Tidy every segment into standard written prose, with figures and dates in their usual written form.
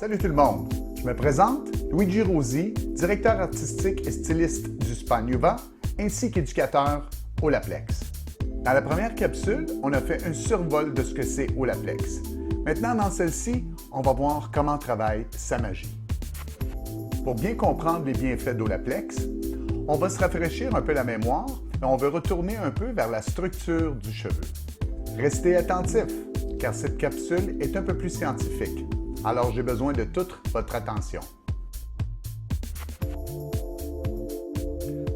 Salut tout le monde! Je me présente, Luigi Rosi, directeur artistique et styliste du Spa Nuva, ainsi qu'éducateur Olaplex. Dans la première capsule, on a fait un survol de ce que c'est Olaplex. Maintenant, dans celle-ci, on va voir comment travaille sa magie. Pour bien comprendre les bienfaits d'Olaplex, on va se rafraîchir un peu la mémoire et on va retourner un peu vers la structure du cheveu. Restez attentifs, car cette capsule est un peu plus scientifique. Alors, j'ai besoin de toute votre attention.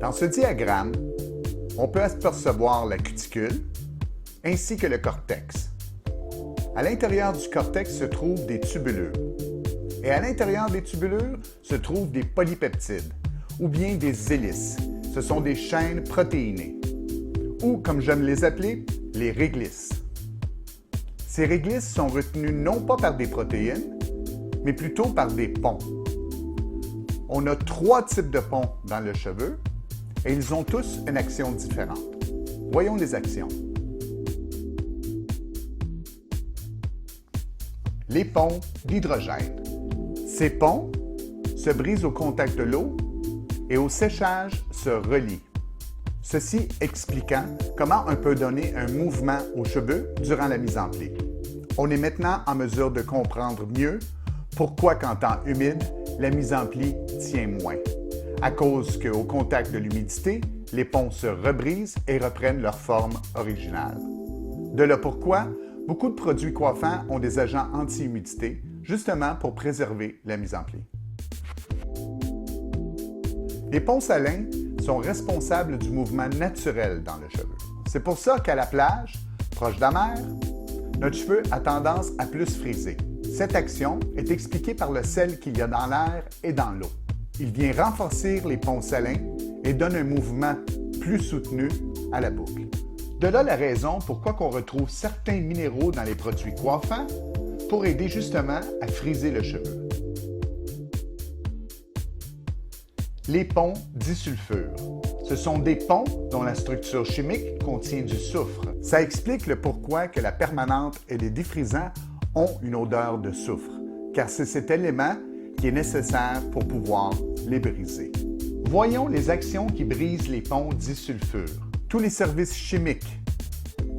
Dans ce diagramme, on peut apercevoir la cuticule ainsi que le cortex. À l'intérieur du cortex se trouvent des tubulures. Et à l'intérieur des tubulures se trouvent des polypeptides, ou bien des hélices. Ce sont des chaînes protéinées, ou comme j'aime les appeler, les réglisses. Ces réglisses sont retenues non pas par des protéines, mais plutôt par des ponts. On a 3 types de ponts dans le cheveu et ils ont tous une action différente. Voyons les actions. Les ponts d'hydrogène. Ces ponts se brisent au contact de l'eau et au séchage se relient. Ceci expliquant comment on peut donner un mouvement aux cheveux durant la mise en pli. On est maintenant en mesure de comprendre mieux pourquoi qu'en temps humide, la mise en pli tient moins. À cause qu'au contact de l'humidité, les ponts se rebrisent et reprennent leur forme originale. De là pourquoi, beaucoup de produits coiffants ont des agents anti-humidité, justement pour préserver la mise en pli. Les ponts salins sont responsables du mouvement naturel dans le cheveu. C'est pour ça qu'à la plage, proche de la mer, notre cheveu a tendance à plus friser. Cette action est expliquée par le sel qu'il y a dans l'air et dans l'eau. Il vient renforcer les ponts salins et donne un mouvement plus soutenu à la boucle. De là la raison pourquoi on retrouve certains minéraux dans les produits coiffants pour aider justement à friser le cheveu. Les ponts disulfures. Ce sont des ponts dont la structure chimique contient du soufre. Ça explique le pourquoi que la permanente et les défrisants ont une odeur de soufre, car c'est cet élément qui est nécessaire pour pouvoir les briser. Voyons les actions qui brisent les ponts disulfures. Tous les services chimiques,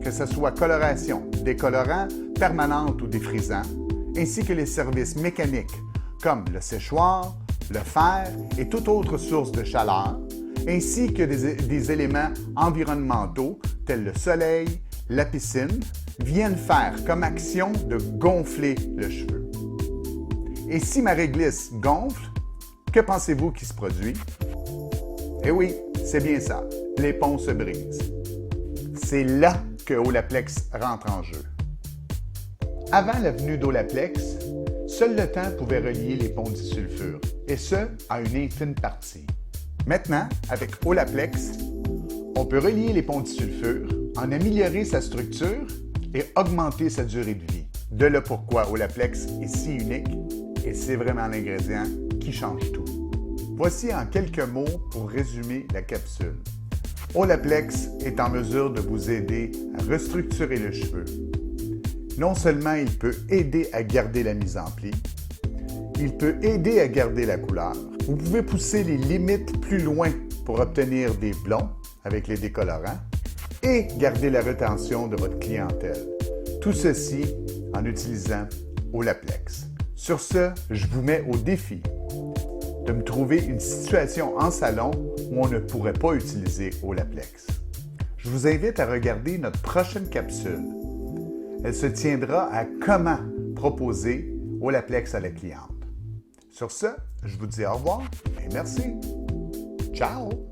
que ce soit coloration, décolorant, permanente ou défrisant, ainsi que les services mécaniques, comme le séchoir, le fer et toute autre source de chaleur, ainsi que des éléments environnementaux tels le soleil, la piscine, viennent faire comme action de gonfler le cheveu. Et si ma réglisse gonfle, que pensez-vous qui se produit? Eh oui, c'est bien ça, les ponts se brisent. C'est là que Olaplex rentre en jeu. Avant la venue d'Olaplex, seul le temps pouvait relier les ponts disulfures, et ce, à une infime partie. Maintenant, avec Olaplex, on peut relier les ponts disulfures, en améliorer sa structure et augmenter sa durée de vie. De là pourquoi Olaplex est si unique et c'est vraiment l'ingrédient qui change tout. Voici en quelques mots pour résumer la capsule. Olaplex est en mesure de vous aider à restructurer le cheveu. Non seulement il peut aider à garder la mise en pli, il peut aider à garder la couleur. Vous pouvez pousser les limites plus loin pour obtenir des blonds avec les décolorants et garder la rétention de votre clientèle. Tout ceci en utilisant Olaplex. Sur ce, je vous mets au défi de me trouver une situation en salon où on ne pourrait pas utiliser Olaplex. Je vous invite à regarder notre prochaine capsule. Elle se tiendra à comment proposer Olaplex à la cliente. Sur ce, je vous dis au revoir et merci. Ciao!